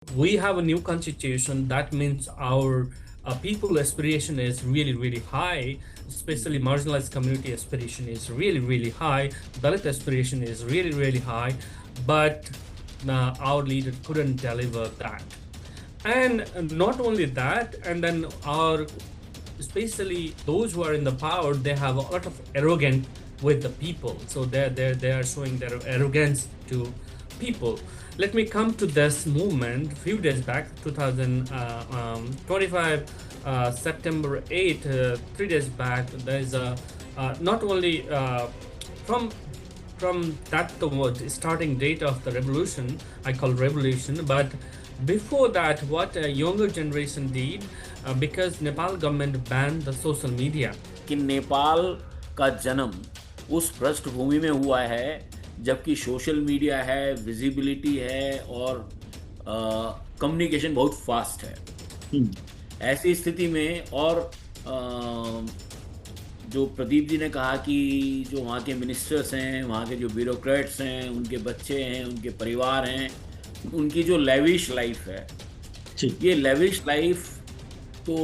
We have a new constitution. That means our people aspiration is really, really high, especially marginalized community aspiration is really, really high. Dalit aspiration is really, really high, but our leader couldn't deliver that. And not only that, and then our, especially those who are in the power, they have a lot of arrogant with the people. So they are showing their arrogance to people. Let me come to this movement. A few days back, 2025, September 8, 3 days back, there's a not only from that the word starting date of the revolution, I call revolution, but before that, what a younger generation did, because Nepal government banned the social media. कि नेपाल का जन्म उस पृष्ठभूमि में हुआ है जबकि social media है, विजिबिलिटी है और कम्युनिकेशन बहुत फास्ट है। ऐसी स्थिति में और जो प्रदीप जी ने कहा कि जो वहाँ के मिनिस्टर्स हैं, वहाँ के जो ब्यूरोक्रेट्स हैं, उनके बच्चे हैं, उनके परिवार हैं, उनकी जो लेविश लाइफ है, ये लेविश लाइफ तो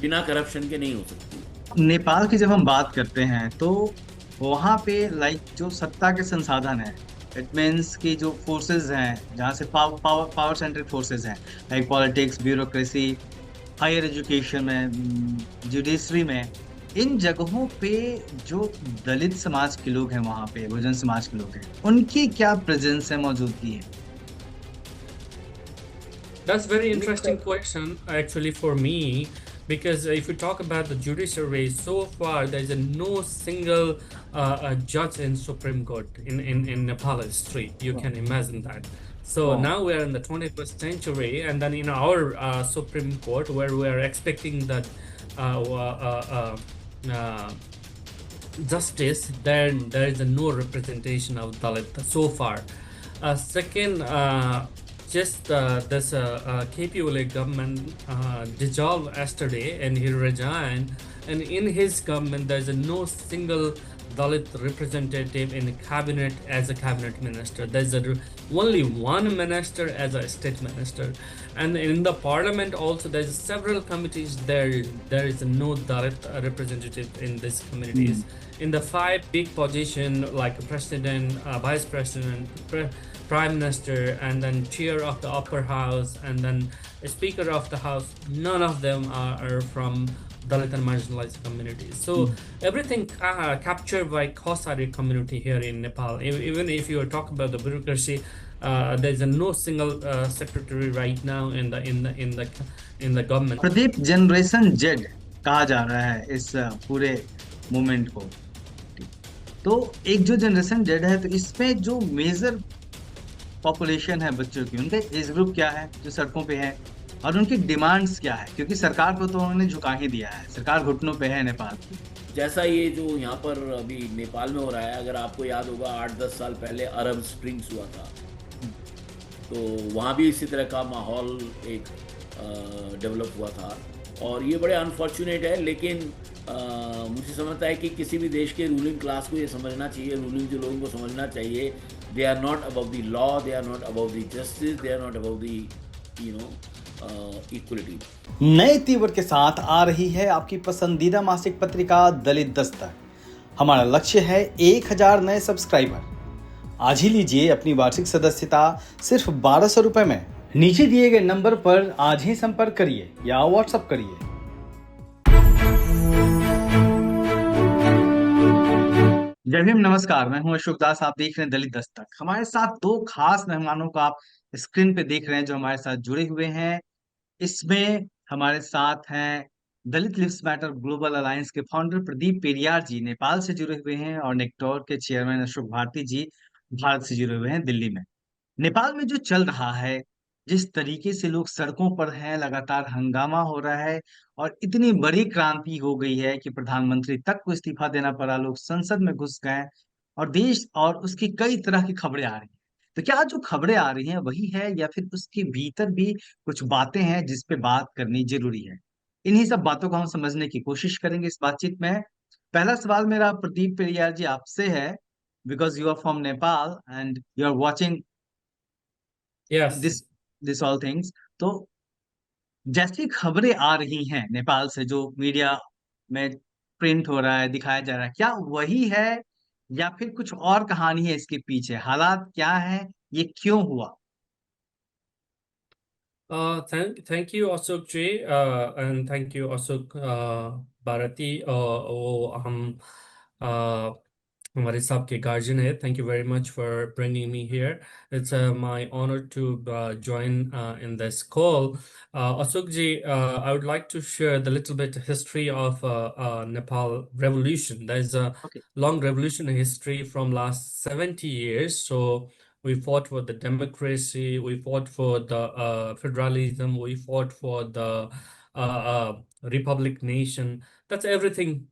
बिना करप्शन के नहीं हो सकती। नेपाल की जब हम बात करते हैं तो वहाँ पे लाइक जो सत्ता के संसाधन है, इट मीन्स कि जो फोर्सेस हैं, जहाँ से पावर सेंट्रिक फोर्सेस हैं, like politics, bureaucracy, higher education में, जुडिशरी में, इन जगहों पे जो दलित समाज के लोग हैं, वहाँ पे बहुजन समाज के लोग हैं, उनकी क्या प्रेजेंस है, मौजूदगी है? That's very interesting question actually for me, because if you talk about the judiciary, so far there is no single judge in Supreme Court in Nepal history. You can imagine that. So now we are in the 21st century, and then in our Supreme Court, where we are expecting that justice, then there is no representation of Dalit so far. Second, just this KPULA government dissolved yesterday, and he resigned. And in his government, there's no single Dalit representative in the cabinet as a cabinet minister. There's only one minister as a state minister, and in the parliament also there's several committees. There is no Dalit representative in these communities. In the five big position like president, vice president, prime minister, and then chair of the upper house, and then speaker of the house, none of them are from Dalit and marginalized communities. So everything captured by Khausari community here in Nepal. Even if you talk about the bureaucracy, there's no single secretary right now in the government. Pradeep, generation Z कहा जा रहा है इस पूरे movement को। तो एक जो जनरेशन जेड है, तो इसमें जो मेजर पॉपुलेशन है बच्चों की, उनका एज ग्रुप क्या है जो सड़कों पे है, और उनकी डिमांड्स क्या है? क्योंकि सरकार को तो उन्होंने झुका ही दिया है, सरकार घुटनों पे है नेपाल की। जैसा ये जो यहाँ पर अभी नेपाल में हो रहा है, अगर आपको याद होगा 8-10 साल पहले अरब स्प्रिंग्स हुआ था, तो वहाँ भी इसी तरह का माहौल एक डेवलप हुआ था। और ये बड़े अनफॉर्चुनेट है, लेकिन मुझे समझता है कि किसी भी देश के रूलिंग क्लास को ये समझना चाहिए, रूलिंग जो लोगों को समझना चाहिए, they are not above the law, they are not above the justice, they are not above the equality. नए तीवर के साथ आ रही है आपकी पसंदीदा मासिक पत्रिका दलित दस्तक। हमारा लक्ष्य है 1000 नए सब्सक्राइबर। आज ही लीजिए अपनी वार्षिक सदस्यता सिर्फ 1200 रुपए में। नीचे दिए गए नंबर पर आज ही संपर्क करिए या व्हाट्सएप करिए। जय भीम, नमस्कार, मैं हूं अशोक दास, आप देख रहे हैं दलित दस्तक। हमारे साथ दो खास मेहमानों को आप स्क्रीन पे देख रहे हैं जो हमारे साथ जुड़े हुए हैं। इसमें हमारे साथ हैं दलित लिव्स मैटर ग्लोबल अलायंस के फाउंडर प्रदीप पेरियार जी, नेपाल से जुड़े हुए हैं, और नेक्टोर के चेयरमैन अशोक भारती जी, भारत से जुड़े हुए हैं, दिल्ली में। नेपाल में जो चल रहा है, जिस तरीके से लोग सड़कों पर हैं, लगातार हंगामा हो रहा है, और इतनी बड़ी क्रांति हो गई है कि प्रधानमंत्री तक को इस्तीफा देना पड़ा, लोग संसद में घुस गए, और देश और उसकी कई तरह की खबरें आ रही हैं। तो क्या जो खबरें आ रही हैं वही है, या फिर उसके भीतर भी कुछ बातें हैं जिस पे बात करनी जरूरी है? इन्हीं सब बातों को हम समझने की कोशिश करेंगे इस बातचीत में। पहला सवाल मेरा प्रदीप पेरियार जी आपसे है, because you are from Nepal and you are watching Yes. this this all things. तो जैसी खबरें आ रही हैं नेपाल से, जो मीडिया में प्रिंट हो रहा है, दिखाया जा रहा है, क्या वही है या फिर कुछ और कहानी है इसके पीछे? हालात क्या है, ये क्यों हुआ? Thank you, Ashok Ji, and thank you, Ashok Bharati. वो हम uh, हमारे साहब के गार्जियन है. Thank you very much for bringing me here. It's my honor to join in this call. Ashok Ji, I would like to share the little bit history of Nepal revolution. There's a okay. long revolution history from last 70 years. So we fought for the democracy. We fought for the federalism. We fought for the republic nation. That's everything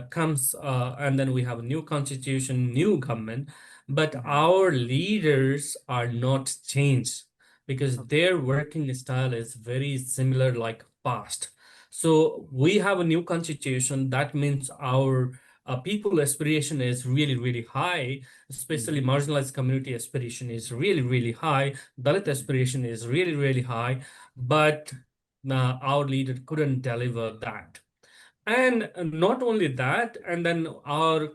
comes, and then we have a new constitution, new government. But our leaders are not changed because their working style is very similar like past. So we have a new constitution. That means our people aspiration is really, really high, especially marginalized community aspiration is really, really high. Dalit aspiration is really, really high, but our leader couldn't deliver that. And not only that, and then our,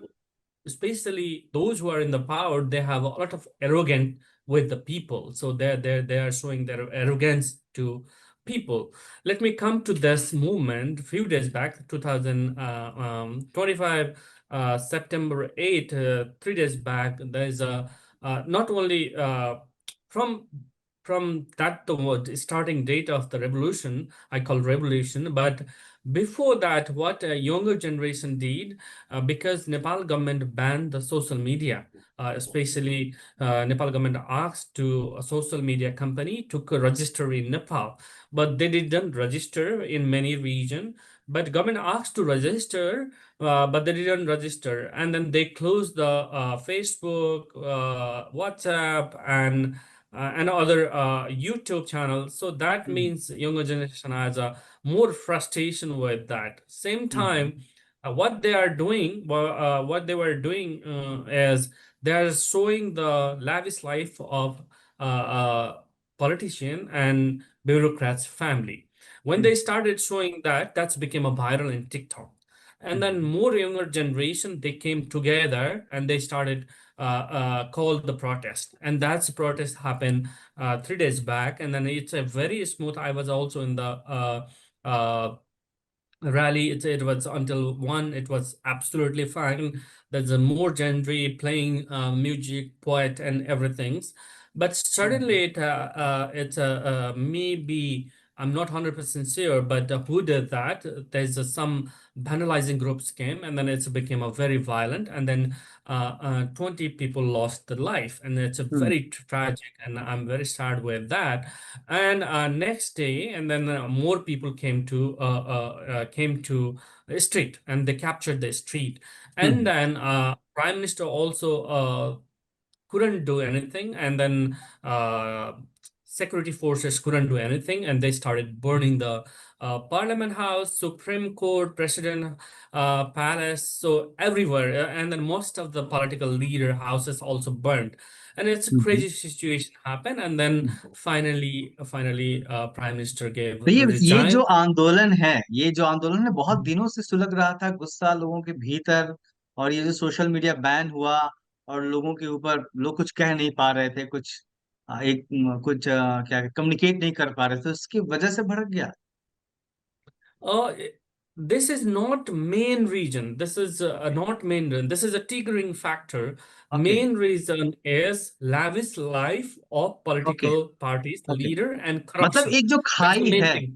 especially those who are in the power, they have a lot of arrogance with the people. So they are showing their arrogance to people. Let me come to this movement. A few days back, 2025, September 8, 3 days back, there's a not only from that the starting date of the revolution, I call revolution, but before that, what a younger generation did, because Nepal government banned the social media, especially Nepal government asked to a social media company to register in Nepal, but they didn't register in many region. But government asked to register, but they didn't register, and then they closed the Facebook, WhatsApp, and other YouTube channels. So that means younger generation has a more frustration with that. Same time, what they were doing is they are showing the lavish life of politician and bureaucrats family. When they started showing that, that's became a viral in TikTok. And then more younger generation, they came together and they started called the protest. And that's protest happened 3 days back. And then it's a very smooth. I was also in the uh, rally. It was until 1, it was absolutely fine. There's a more genre playing music, poet, and everything. But suddenly it's maybe, I'm not 100% sure, but who did that? There's some vandalizing groups came, and then it's became a very violent, and then 20 people lost their life, and it's a very tragic, and I'm very sad with that. And next day, and then more people came to the street, and they captured the street. And then Prime Minister also couldn't do anything, and then security forces couldn't do anything, and they started burning the Parliament House, Supreme Court, President Palace, so everywhere. And then most of the political leader houses also burned, and it's a crazy situation happened. And then finally, Prime Minister gave तो ये जो resign. आंदोलन है, ये जो आंदोलन है बहुत दिनों से सुलग रहा था, गुस्सा लोगों के भीतर। और ये जो सोशल मीडिया बैन हुआ और लोगों के ऊपर, लोग कुछ कह नहीं पा रहे थे, कुछ कुछ क्या कम्युनिकेट नहीं कर पा रहे थे, उसकी वजह से भड़क गया। Uh, this is not main reason. This is not main reason. This is a triggering factor. Okay. Main reason is lavish life of okay. political parties, okay. leader, and मतलब corruption. एक जो That's the खाई main है, thing.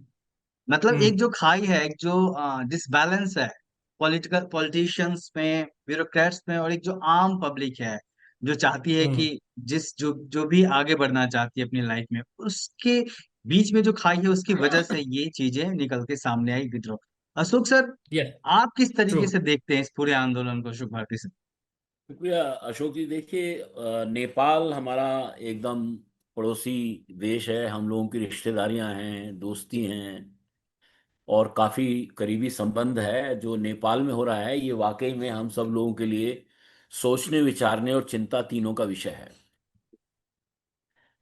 मतलब Hmm. एक जो खाई है, एक जो डिसबैलेंस है पॉलिटिशियंस में, ब्यूरोक्रेट्स में, और एक जो आम पब्लिक है जो चाहती है कि Hmm. जो भी आगे बढ़ना चाहती है अपनी लाइफ में, उसके बीच में जो खाई है, उसकी वजह से ये चीजें निकल के सामने आई, विद्रोह। अशोक सर, Yeah, आप किस तरीके से true. देखते हैं इस पूरे आंदोलन को, शुभ भारती से? शुक्रिया अशोक जी। देखिए, नेपाल हमारा एकदम पड़ोसी देश है। हम लोगों की रिश्तेदारियां हैं, दोस्ती हैं, और काफ़ी करीबी संबंध है। जो नेपाल में हो रहा है, ये वाकई में हम सब लोगों के लिए सोचने, विचारने और चिंता तीनों का विषय है।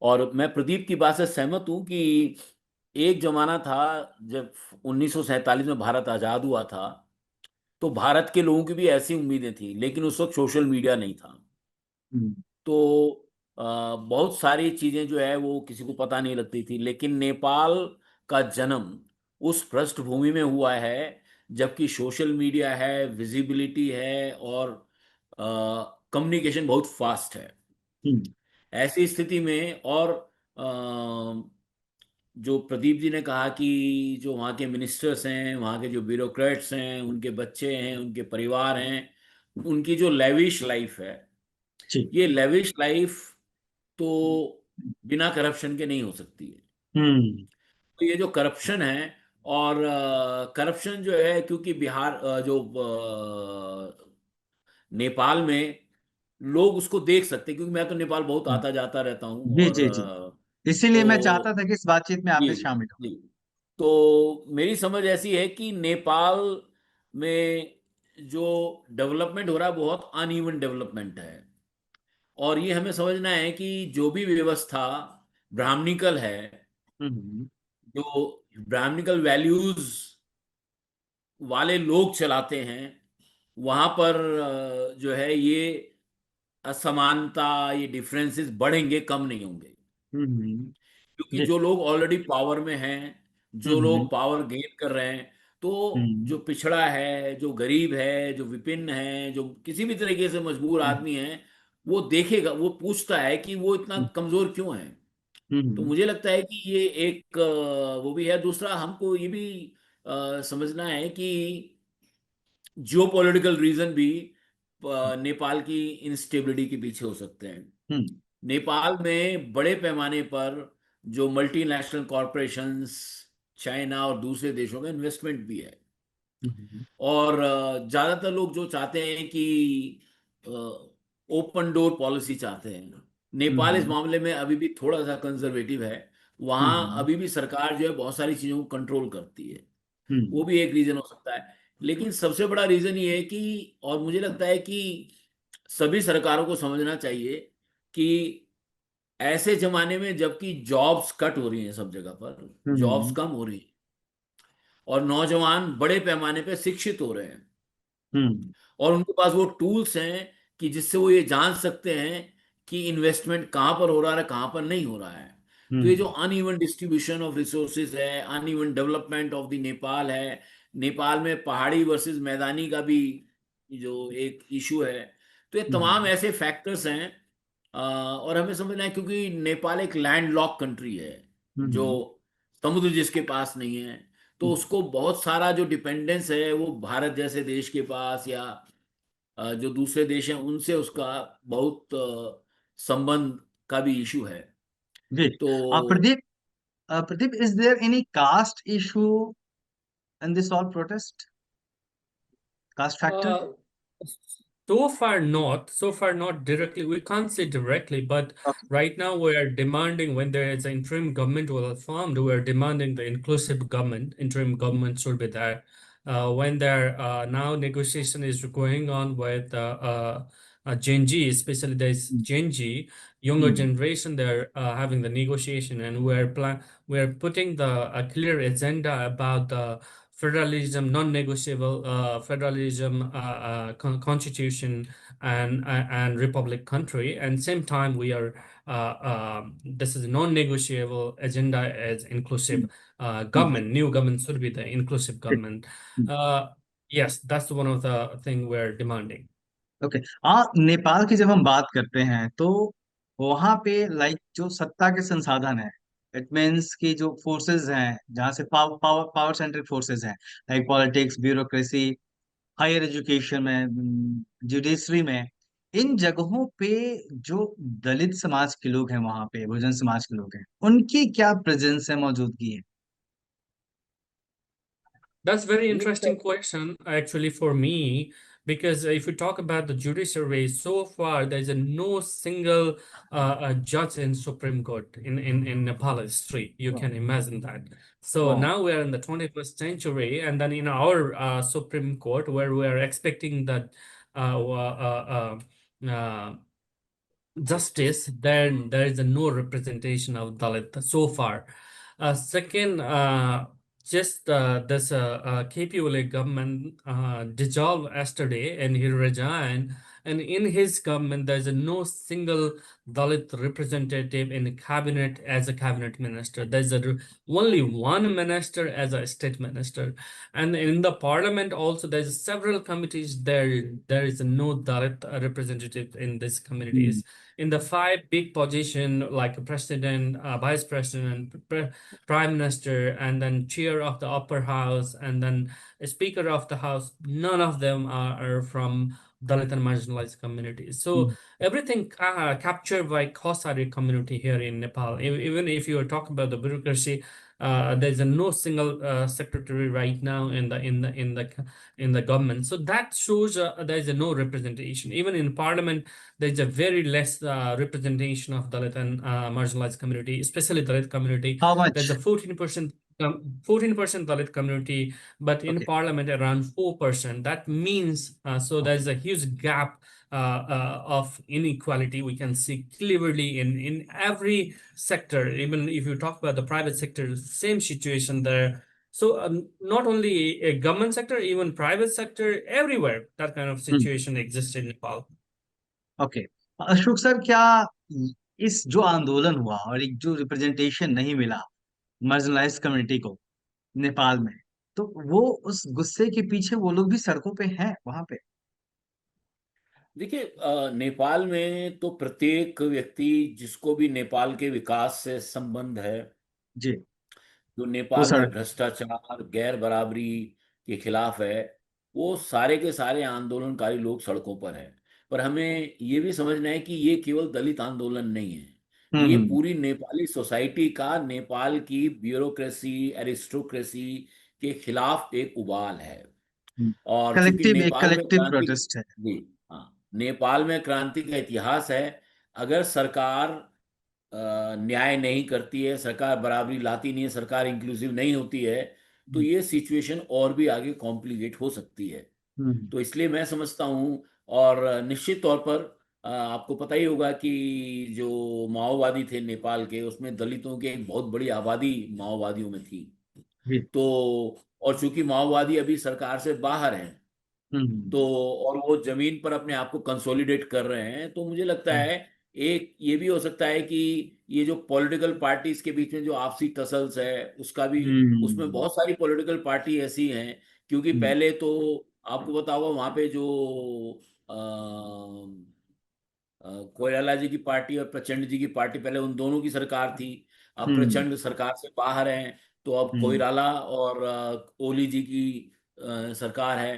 और मैं प्रदीप की बात से सहमत हूं कि एक जमाना था जब 1947 में भारत आजाद हुआ था, तो भारत के लोगों की भी ऐसी उम्मीदें थी, लेकिन उस वक्त सोशल मीडिया नहीं था। हम्म, तो बहुत सारी चीजें जो है वो किसी को पता नहीं लगती थी, लेकिन नेपाल का जन्म उस पृष्ठभूमि में हुआ है जबकि सोशल मीडिया है, विजिबिलिटी है, और कम्युनिकेशन बहुत फास्ट है। हम्म, ऐसी स्थिति में, और जो प्रदीप जी ने कहा कि जो वहाँ के मिनिस्टर्स हैं, वहाँ के जो ब्यूरोक्रेट्स हैं, उनके बच्चे हैं, उनके परिवार हैं, उनकी जो लेविश लाइफ है, जी, ये लेविश लाइफ तो बिना करप्शन के नहीं हो सकती है। हम्म, तो ये जो करप्शन है, और करप्शन जो है, क्योंकि बिहार जो नेपाल में लोग उसको देख सकते हैं, क्योंकि मैं तो नेपाल बहुत हम्म, आता जाता रहता हूँ, जी और जी जी, इसीलिए मैं चाहता तो था कि इस बातचीत में आप जी भी शामिल हो। जी, तो मेरी समझ ऐसी है कि नेपाल में जो डेवलपमेंट हो रहा है बहुत अनइवन डेवलपमेंट है, और ये हमें समझना है कि जो भी व्यवस्था ब्राह्मणिकल है, हम्म, जो ब्राह्मणिकल वैल्यूज वाले लोग चलाते हैं, वहां पर जो है ये असमानता, ये डिफरेंसेस बढ़ेंगे, कम नहीं होंगे। हम्म, क्योंकि जी, जो लोग ऑलरेडी पावर में हैं, जो हम्म, लोग पावर गेन कर रहे हैं, तो हम्म, जो पिछड़ा है, जो गरीब है, जो विपिन है, जो किसी भी तरीके से मजबूर हम्म, आदमी है, वो देखेगा, वो पूछता है कि वो इतना कमजोर क्यों है। तो हम्म, मुझे लगता है कि ये एक वो भी है। दूसरा, हमको ये भी समझना है कि जियो पॉलिटिकल रीजन भी नेपाल की इंस्टेबिलिटी के पीछे हो सकते हैं। हम्म, नेपाल में बड़े पैमाने पर जो मल्टीनेशनल कॉरपोरेशंस, चाइना और दूसरे देशों का इन्वेस्टमेंट भी है, हम्म, और ज्यादातर लोग जो चाहते हैं कि ओपन डोर पॉलिसी चाहते हैं। नेपाल इस हम्म, मामले में अभी भी थोड़ा सा कंजर्वेटिव है। वहां हम्म, अभी भी सरकार जो है बहुत सारी चीजों को कंट्रोल करती है। वो हम्म, भी एक रीजन हो सकता है। लेकिन सबसे बड़ा रीजन ये है कि, और मुझे लगता है कि सभी सरकारों को समझना चाहिए कि ऐसे जमाने में जबकि जॉब्स कट हो रही हैं सब जगह पर, जॉब्स हम्म, कम हो रही हैं, और नौजवान बड़े पैमाने पे शिक्षित हो रहे हैं, हम्म, और उनके पास वो टूल्स हैं कि जिससे वो ये जान सकते हैं कि इन्वेस्टमेंट कहाँ पर हो रहा है, कहाँ पर नहीं हो रहा है। तो ये जो हम्म, अनइवन डिस्ट्रीब्यूशन ऑफ रिसोर्सेज है, uneven development of the Nepal है, नेपाल में पहाड़ी वर्सेस मैदानी का भी जो एक इशू है, तो ये तमाम हम्म, ऐसे फैक्टर्स हैं। और हमें समझना है, क्योंकि नेपाल एक लैंड लॉक कंट्री है, जो हम्म, समुद्र जिसके पास नहीं है, तो उसको बहुत सारा जो डिपेंडेंस है वो भारत जैसे देश के पास, या जो दूसरे देश हैं उनसे उसका बहुत संबंध का भी इशू है। जी। तो Pradeep, Pradeep, is there any caste issue in this all protest, caste factor? Uh, so far not directly. We can't say directly, but Okay. right now we are demanding when there is an interim government was formed, we are demanding the inclusive government. Interim government should be there. When there now negotiation is going on with Gen Z, especially there's Gen Z, younger Hmm. generation, they're having the negotiation, and we're putting the a clear agenda about the federalism, non-negotiable federalism, constitution, and republic country. And same time, we are this is non-negotiable agenda as inclusive Hmm. Hmm. government. New government should be the inclusive government. Hmm. Uh, yes, that's one of the thing we're demanding. Okay. Nepal की जब हम बात करते हैं तो वहां पे like जो सत्ता के संसाधन है, इट मीन्स कि जो फोर्सेस हैं जहाँ से पावर सेंट्रिक फोर्सेस हैं, like politics, bureaucracy, higher education में, जुडिशरी में, इन जगहों पे जो दलित समाज के लोग हैं, वहां पे बहुजन समाज के लोग हैं, उनकी क्या प्रेजेंस है, मौजूदगी है? That's very मुझे लगता है interesting question actually for me, because if you talk about the judiciary, so far there's a no single judge in Supreme Court in Nepal history. You can imagine that. So वाह। now we are in the 21st century, and then in our Supreme Court, where we are expecting that uh, uh, uh, uh, justice, then there is no representation of Dalit so far. Second, just this KPULA government dissolved yesterday and he resigned. And in his government, there's no single Dalit representative in the cabinet as a cabinet minister. Only one minister as a state minister. And in the parliament also, there's several committees there. There is no Dalit representative in these communities. In the five big position like president, vice president, prime minister, and then chair of the upper house, and then a speaker of the house, none of them are from Dalit and marginalized communities. So everything captured by Khausari community here in Nepal. Even if you are talking about the bureaucracy, there's no single secretary right now in the government. So that shows there's no representation. Even in parliament, there's a very less representation of Dalit and marginalized community, especially Dalit community. How There's a much? 14% Dalit community, but in Okay. parliament around 4%. That means so there's a huge gap of inequality we can see clearly in every sector. Even if you talk about the private sector, same situation there. So not only a government sector, even private sector, everywhere that kind of hmm, situation exists in Nepal. Okay. Ashok sir, क्या इस जो आंदोलन हुआ और एक जो representation नहीं मिला मार्जिनलाइज्ड कम्युनिटी को नेपाल में, तो वो उस गुस्से के पीछे वो लोग भी सड़कों पे हैं वहां पे? देखिए, नेपाल में तो प्रत्येक व्यक्ति जिसको भी नेपाल के विकास से संबंध है, जी। जो वो नेपाल में सड़क। भ्रष्टाचार गैर बराबरी के खिलाफ है, वो सारे के सारे आंदोलनकारी लोग सड़कों पर हैं। पर हमें ये भी समझना है कि ये केवल दलित आंदोलन नहीं है, ये हम्म। पूरी नेपाली सोसाइटी का नेपाल की ब्यूरोक्रेसी एरिस्टोक्रेसी के खिलाफ एक उबाल है। और चूंकि कलेक्टिव, एक नेपाल में कलेक्टिव क्रांति, प्रोटेस्ट है। जी हाँ, नेपाल में क्रांति का इतिहास है। अगर सरकार न्याय नहीं करती है, सरकार बराबरी लाती नहीं है, सरकार इंक्लूसिव नहीं होती है, तो ये सिचुएशन और भी आगे कॉम्प्लिकेट हो सकती है। हम्म। तो इसलिए मैं समझता हूँ, और निश्चित तौर पर आपको पता ही होगा कि जो माओवादी थे नेपाल के, उसमें दलितों की एक बहुत बड़ी आबादी माओवादियों में थी। जी। तो और चूंकि माओवादी अभी सरकार से बाहर हैं, तो हम्म। और वो जमीन पर अपने आप को कंसोलिडेट कर रहे हैं, तो मुझे लगता है एक ये भी हो सकता है कि ये जो पॉलिटिकल पार्टीज के बीच में जो आपसी टसल्स है, उसका भी, उसमें हम्म। बहुत सारी पॉलिटिकल पार्टी ऐसी हैं। क्योंकि हम्म। पहले तो आपको पता होगा वहां पे जो कोयराला जी की पार्टी और प्रचंड जी की पार्टी, पहले उन दोनों की सरकार थी। अब हम्म। प्रचंड सरकार से बाहर हैं, तो अब हम्म। कोयराला और ओली जी की सरकार है।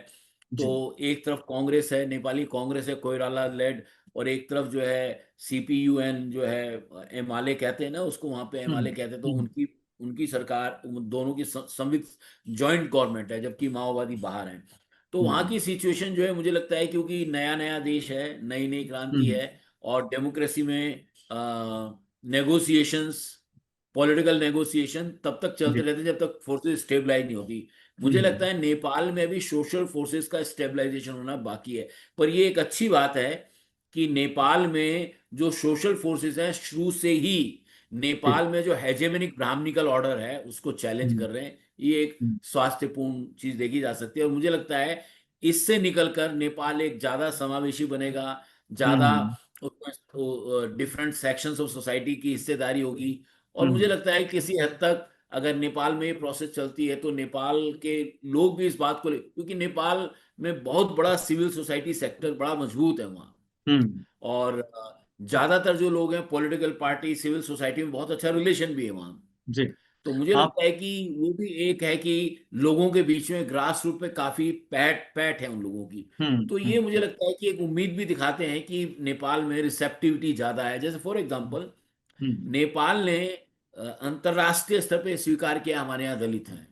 जी। तो एक तरफ कांग्रेस है, नेपाली कांग्रेस है कोयराला लेड, और एक तरफ जो है सीपीयूएन जो है, एमाले कहते हैं ना उसको, वहां पे हम्म। एमाले कहते हैं, तो हम्म। उनकी उनकी सरकार, उन दोनों की संयुक्त जॉइंट गवर्नमेंट है, जबकि माओवादी बाहर हैं। तो वहां हम्म। की सिचुएशन जो है, मुझे लगता है क्योंकि नया नया देश है, नई नई क्रांति हम्म। है, और डेमोक्रेसी में नेगोशिएशंस, पॉलिटिकल नेगोशिएशन तब तक चलते जी। रहते हैं जब तक फोर्सेस स्टेबलाइज नहीं होती। मुझे लगता हम्म। है नेपाल में भी सोशल फोर्सेस का स्टेबलाइजेशन होना बाकी है। पर ये एक अच्छी बात है कि नेपाल में जो सोशल फोर्सेस हैं, शुरू से ही जी। नेपाल में जो हेजेमनिक ब्राह्मणिकल ऑर्डर है उसको चैलेंज हम्म। कर रहे हैं। ये एक हम्म। स्वास्थ्यपूर्ण चीज देखी जा सकती है, और मुझे लगता है इससे निकलकर नेपाल एक ज्यादा समावेशी बनेगा, ज्यादा हम्म। उसमें डिफरेंट सेक्शंस ऑफ सोसाइटी की हिस्सेदारी होगी। और मुझे हम्म। लगता है किसी हद तक अगर नेपाल में ये प्रोसेस चलती है, तो नेपाल के लोग भी इस बात को क्योंकि नेपाल में बहुत बड़ा सिविल सोसाइटी सेक्टर बड़ा मजबूत है वहाँ, हम्म। और ज्यादातर जो लोग हैं पॉलिटिकल पार्टी सिविल सोसाइटी में बहुत अच्छा रिलेशन भी है वहाँ। जी। तो मुझे आप। लगता है कि वो भी एक है कि लोगों के बीच में ग्रास रूट पे काफी पैठ पैठ है उन लोगों की। हम्म। तो ये मुझे लगता है कि एक उम्मीद भी दिखाते हैं कि नेपाल में रिसेप्टिविटी ज्यादा है। जैसे फॉर एग्जांपल, हम्म। नेपाल ने अंतरराष्ट्रीय स्तर पे स्वीकार किया हमारे यहाँ दलित हैं,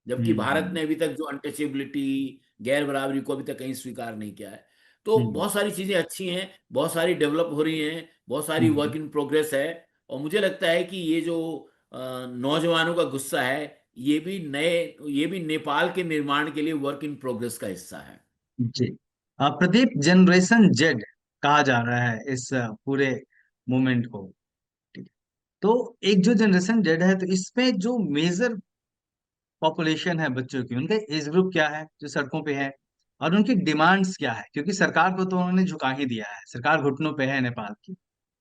जबकि भारत हम्म। ने अभी तक जो अनटचेबिलिटी, गैर बराबरी को अभी तक कहीं स्वीकार नहीं किया है। तो हम्म। बहुत सारी चीजें अच्छी हैं, बहुत सारी डेवलप हो रही हैं, बहुत सारी हम्म। वर्क इन प्रोग्रेस है। और मुझे लगता है कि ये जो नौजवानों का गुस्सा है, ये भी नेपाल के निर्माण के लिए वर्क इन प्रोग्रेस का हिस्सा है। जी। प्रदीप, जनरेशन जेड कहा जा रहा है इस पूरे मूवमेंट को। ठीक है। तो एक जो जनरेशन जेड है, तो इसमें जो मेजर पॉपुलेशन है बच्चों की, उनका एज ग्रुप क्या है जो सड़कों पे है, और उनकी डिमांड्स क्या है, क्योंकि सरकार को तो उन्होंने झुका ही दिया है, सरकार घुटनों पे है नेपाल की,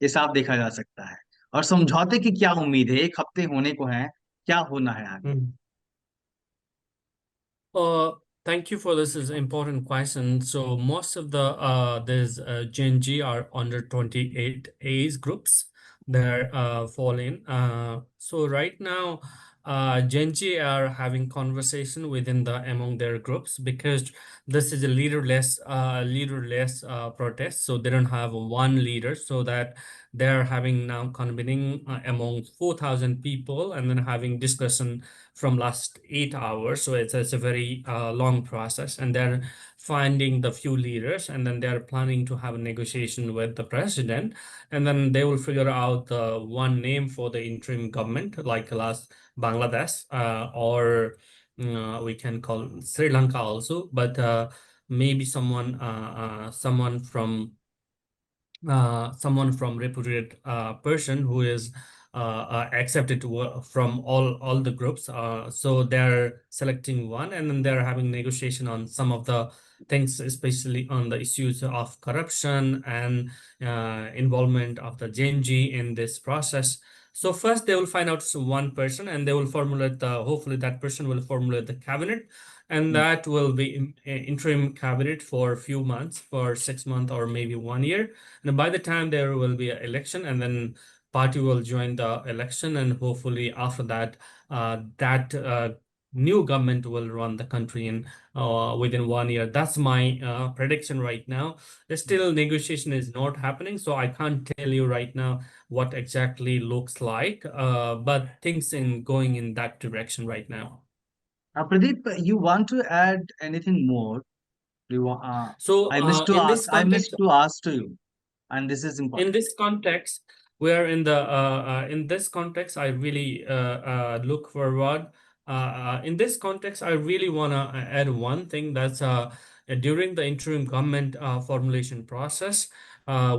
ये साफ देखा जा सकता है। और समझौते की क्या उम्मीद है, 1 हफ्ते होने को है, क्या होना है आगे? Mm. Uh, Thank you for this is important question. So most of the there's Gen Z are under 28 age groups that fall in. So right now, Gen Z are having conversation within the among their groups because this is a leaderless protest. So they don't have one leader. So that they are having now convening among 4,000 people and then having discussion from last 8 hours. So it's a very long process, and they're finding the few leaders, and then they're planning to have a negotiation with the president, and then they will figure out the one name for the interim government, like last Bangladesh, or we can call Sri Lanka also, but maybe someone from reputed person who is accepted to work from all the groups. So they're selecting one, and then they're having negotiation on some of the things, especially on the issues of corruption and involvement of the Gen Z in this process. So first they will find out one person, and they will formulate the, hopefully that person will formulate the cabinet, and that will be interim cabinet for a few months, for 6 months or maybe 1 year. And by the time there will be an election, and then party will join the election, and hopefully after that, that new government will run the country in within 1 year. That's my prediction right now. Still, negotiation is not happening, so I can't tell you right now what exactly looks like. But things in going in that direction right now. Pradeep, you want to add anything more? You want, So I missed to in ask. this I missed context, to ask to you, and this is in important. this context, where in this context I really look forward. In this context, I really want to add one thing, that's during the interim government formulation process,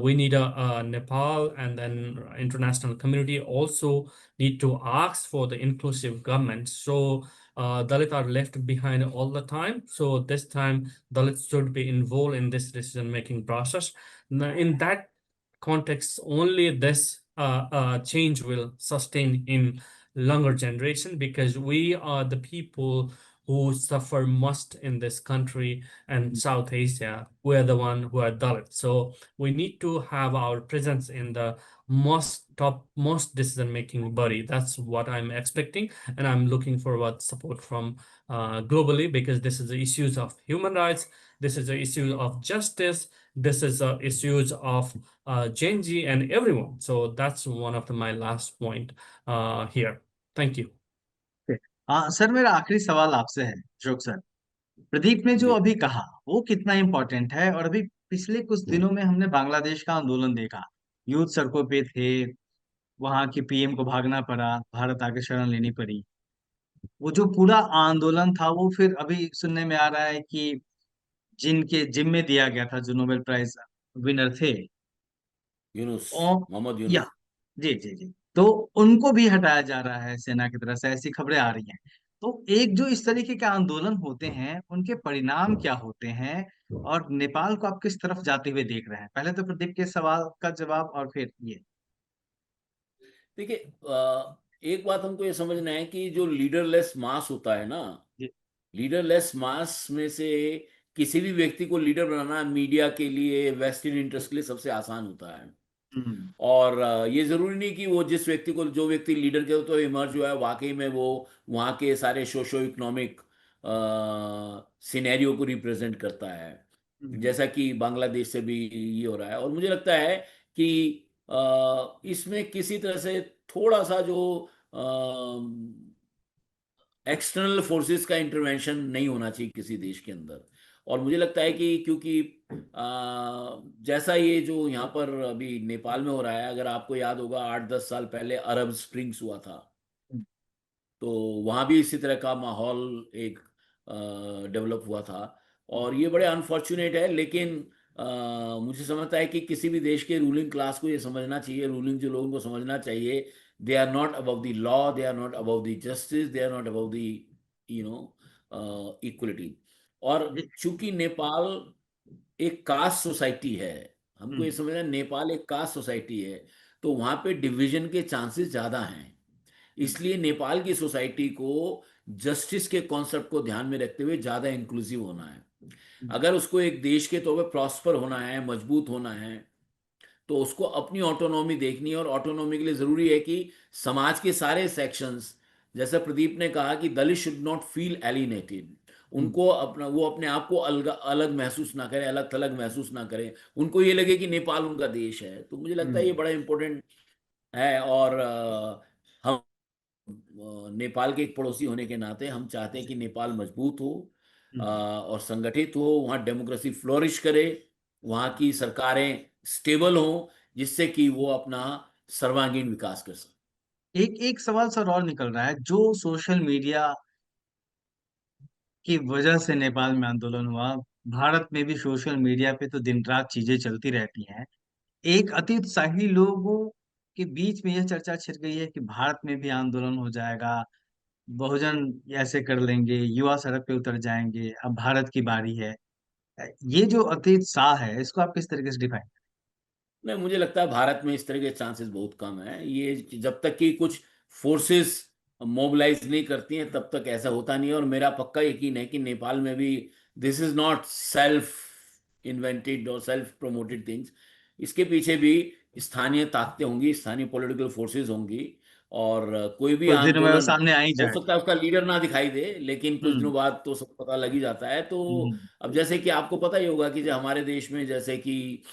we need a Nepal and then international community also need to ask for the inclusive government. So Dalit are left behind all the time. So this time Dalits should be involved in this decision making process. Now, in that context, only this change will sustain in longer generation, because we are the people who suffer most in this country and South Asia. We're the one who are Dalit. So we need to have our presence in the most decision-making body. That's what I'm expecting, and I'm looking forward support from globally, because this is the issues of human rights, this is the issue of justice, this is the issues of Gen Z and everyone. So that's one of my last point here. Thank you. हाँ sir, मेरा आखिरी सवाल आपसे है, Ashok sir. Pradeep ने जो जी। अभी कहा वो कितना इम्पोर्टेंट है, और अभी पिछले कुछ दिनों में हमने बांग्लादेश का आंदोलन देखा, यूथ सड़कों पे थे, वहां की पीएम को भागना पड़ा, भारत आके शरण लेनी पड़ी। वो जो पूरा आंदोलन था, वो फिर अभी सुनने में आ रहा है कि जिनके जिम्मे दिया गया था, जो नोबेल प्राइज विनर थे, यूनुस, ओ, मोहम्मद या, यूनुस। जी जी जी, तो उनको भी हटाया जा रहा है सेना की तरफ से, ऐसी खबरें आ रही हैं। तो एक जो इस तरीके के आंदोलन होते हैं, उनके परिणाम क्या होते हैं, और नेपाल को आप किस तरफ जाते हुए देख रहे हैं? पहले तो प्रदीप के सवाल का जवाब, और फिर ये। देखिए, एक बात हमको ये समझना है कि जो लीडरलेस मास होता है ना, जी। लीडरलेस मास में से किसी भी व्यक्ति को लीडर बनाना मीडिया के लिए, वेस्टेड इंटरेस्ट के लिए सबसे आसान होता है। हम्म। और ये जरूरी नहीं कि वो जिस व्यक्ति को, जो व्यक्ति लीडर के तो इमर्ज हुआ है, वाकई में वो वहाँ के सारे सोशो इकोनॉमिक सिनेरियो को रिप्रेजेंट करता है, हम्म। जैसा कि बांग्लादेश से भी ये हो रहा है। और मुझे लगता है कि इसमें किसी तरह से थोड़ा सा जो एक्सटर्नल फोर्सेस का इंटरवेंशन नहीं होना चाहिए किसी देश के अंदर। और मुझे लगता है कि क्योंकि जैसा ये जो यहाँ पर अभी नेपाल में हो रहा है, अगर आपको याद होगा 8-10 साल पहले अरब स्प्रिंग्स हुआ था, तो वहाँ भी इसी तरह का माहौल एक डेवलप हुआ था। और ये बड़े अनफॉर्चुनेट है, लेकिन मुझे समझता है कि किसी भी देश के रूलिंग क्लास को ये समझना चाहिए, रूलिंग जो लोगों को समझना चाहिए, they are not above the law, they are not above the justice, they are not above the equality. और जी। चूंकि नेपाल एक कास्ट सोसाइटी है, हमको ये हम्म। समझना है नेपाल एक कास्ट सोसाइटी है, तो वहां पे डिवीजन के चांसेस ज्यादा हैं। हम्म। इसलिए नेपाल की सोसाइटी को जस्टिस के कॉन्सेप्ट को ध्यान में रखते हुए ज्यादा इंक्लूसिव होना है। हम्म। अगर उसको एक देश के तौर पर प्रॉस्पर होना है, मजबूत होना है, तो उसको अपनी ऑटोनॉमी देखनी है। और ऑटोनॉमी के लिए जरूरी है कि समाज के सारे सेक्शंस, जैसे प्रदीप ने कहा कि दलित शुड नॉट फील एलिनेटेड, हम्म। उनको अपना वो अपने आप को अलग अलग महसूस ना करें, अलग थलग महसूस ना करें, उनको ये लगे कि नेपाल उनका देश है। तो मुझे लगता है ये हम्म। बड़ा इंपॉर्टेंट है। और हम नेपाल के एक पड़ोसी होने के नाते हम चाहते हैं जी। कि नेपाल मजबूत हो, हम्म। और संगठित हो, वहाँ डेमोक्रेसी फ्लोरिश करे, वहाँ की सरकारें स्टेबल हों, जिससे कि वो अपना सर्वांगीण विकास कर सकें। एक एक सवाल सर और निकल रहा है, जो सोशल मीडिया की वजह से नेपाल में आंदोलन हुआ, भारत में भी सोशल मीडिया पे तो दिन रात चीजें चलती रहती हैं। एक अति उत्साही लोगों के बीच में यह चर्चा छिड़ गई है कि भारत में भी आंदोलन हो जाएगा, बहुजन ऐसे कर लेंगे, युवा सड़क पे उतर जाएंगे, अब भारत की बारी है। ये जो अति उत्साह है, इसको आप किस तरीके से डिफाइन? नहीं, मुझे लगता है भारत में इस तरह के चांसेस बहुत कम है। ये जब तक कि कुछ फोर्सेस मोबिलाइज नहीं करती हैं तब तक ऐसा होता नहीं है। और मेरा पक्का यकीन है कि नेपाल में भी this is not self invented और सेल्फ प्रोमोटेड थिंग्स। इसके पीछे भी स्थानीय ताकतें होंगी, स्थानीय पॉलिटिकल फोर्सेस होंगी। और कोई भी कुछ दिनों में वो आंदोलन सामने आ ही हो जाएगा। सकता है उसका लीडर ना दिखाई दे, लेकिन कुछ हम्म। दिनों बाद तो सब पता लग ही जाता है। तो हम्म। अब जैसे कि आपको पता ही होगा कि जो हमारे देश में जैसे कि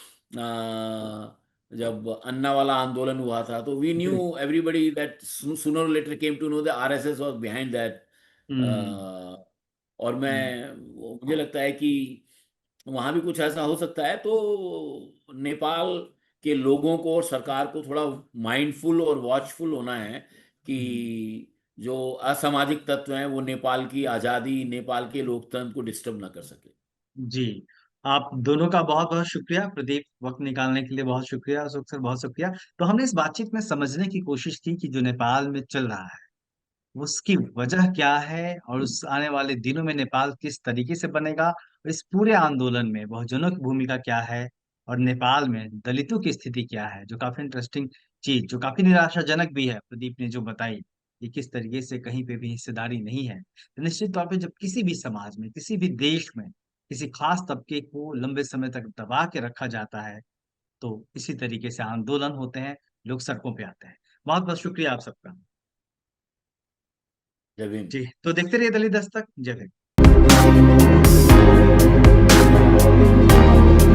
जब अन्ना वाला आंदोलन हुआ था, तो वी न्यू जी। Everybody that sooner later came to know the RSS was behind that. Hmm. और हम्म। मुझे लगता है कि वहां भी कुछ ऐसा हो सकता है। तो नेपाल के लोगों को और सरकार को थोड़ा माइंडफुल और वॉचफुल होना है हम्म। कि जो असामाजिक तत्व हैं वो नेपाल की आज़ादी, नेपाल के लोकतंत्र को डिस्टर्ब ना कर सके। जी। आप दोनों का बहुत बहुत शुक्रिया, प्रदीप, वक्त निकालने के लिए बहुत शुक्रिया, अशोक सर बहुत शुक्रिया। तो हमने इस बातचीत में समझने की कोशिश की कि जो नेपाल में चल रहा है उसकी वजह क्या है, और उस आने वाले दिनों में नेपाल किस तरीके से बनेगा, और इस पूरे आंदोलन में बहुजनों की भूमिका क्या है, और नेपाल में दलितों की स्थिति क्या है, जो काफी इंटरेस्टिंग चीज, जो काफी निराशाजनक भी है, प्रदीप ने जो बताई, ये किस तरीके से कहीं पे भी हिस्सेदारी नहीं है। तो निश्चित तौर पे जब किसी भी समाज में, किसी भी देश में किसी खास तबके को लंबे समय तक दबा के रखा जाता है, तो इसी तरीके से आंदोलन होते हैं, लोग सड़कों पे आते हैं। बहुत बहुत शुक्रिया आप सबका। जय भीम। जी, तो देखते रहिए दलित दस्तक। जय हिंद।